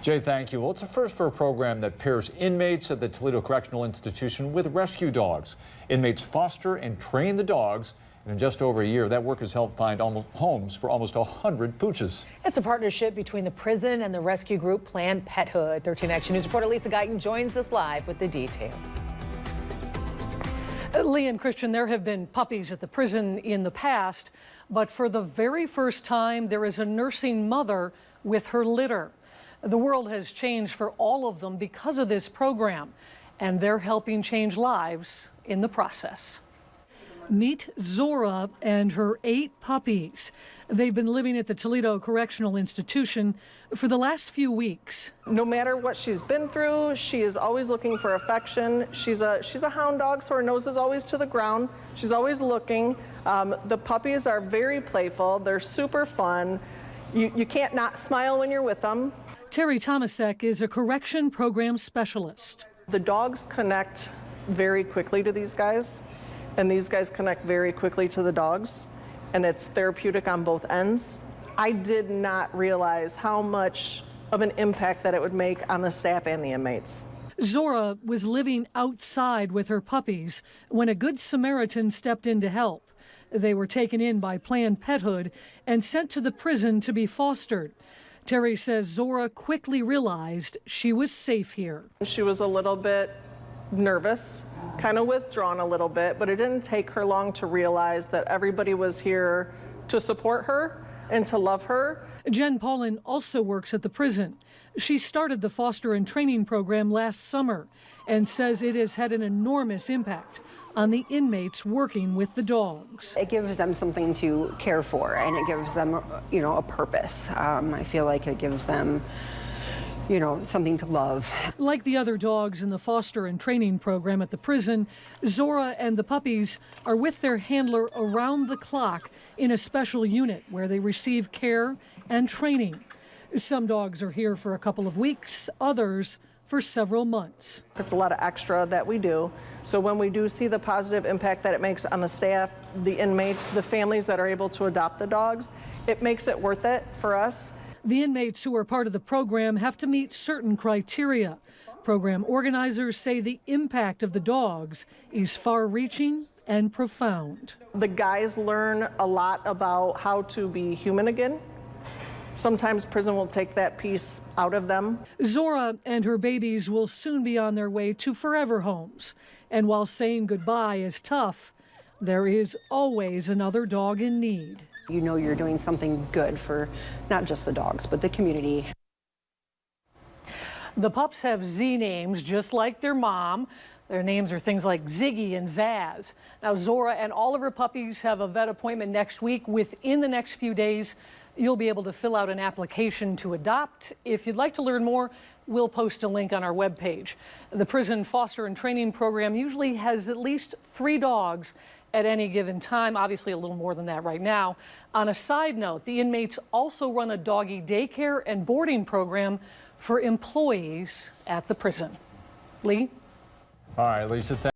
Jay, thank you. Well, it's a first for a program that pairs inmates at the Toledo Correctional Institution with rescue dogs. Inmates foster and train the dogs, and in just over a year, that work has helped find homes for almost 100 pooches. It's a partnership between the prison and the rescue group Planned Parenthood. 13 Action News reporter Lisa Guyton joins us live with the details. Lee and Christian, there have been puppies at the prison in the past, but for the very first time, there is a nursing mother with her litter. The world has changed for all of them because of this program, and they're helping change lives in the process. Meet Zora and her 8 puppies. They've been living at the Toledo Correctional Institution for the last few weeks. No matter what she's been through, she is always looking for affection. She's a hound dog, so her nose is always to the ground. She's always looking. The puppies are very playful. They're super fun. You can't not smile when you're with them. Terry Tomasek is a correction program specialist. The dogs connect very quickly to these guys, and these guys connect very quickly to the dogs, and it's therapeutic on both ends. I did not realize how much of an impact that it would make on the staff and the inmates. Zora was living outside with her puppies when a Good Samaritan stepped in to help. They were taken in by Planned Parenthood and sent to the prison to be fostered. Terry says Zora quickly realized she was safe here. She was a little bit nervous, kind of withdrawn a little bit, but it didn't take her long to realize that everybody was here to support her and to love her. Jen Paulin also works at the prison. She started the foster and training program last summer and says it has had an enormous impact on the inmates working with the dogs. It gives them something to care for, and it gives them, a purpose. I feel like it gives them, something to love. Like the other dogs in the foster and training program at the prison, Zora and the puppies are with their handler around the clock in a special unit where they receive care and training. Some dogs are here for a couple of weeks, others for several months. It's a lot of extra that we do. So when we do see the positive impact that it makes on the staff, the inmates, the families that are able to adopt the dogs, it makes it worth it for us. The inmates who are part of the program have to meet certain criteria. Program organizers say the impact of the dogs is far-reaching and profound. The guys learn a lot about how to be human again. Sometimes prison will take that piece out of them. Zora and her babies will soon be on their way to forever homes. And while saying goodbye is tough, there is always another dog in need. You know you're doing something good for not just the dogs, but the community. The pups have Z names just like their mom. Their names are things like Ziggy and Zaz. Now, Zora and all of her puppies have a vet appointment next week. Within the next few days, you'll be able to fill out an application to adopt. If you'd like to learn more, we'll post a link on our webpage. The prison foster and training program usually has at least 3 dogs at any given time, obviously a little more than that right now. On a side note, the inmates also run a doggy daycare and boarding program for employees at the prison. Lee? All right, Lisa.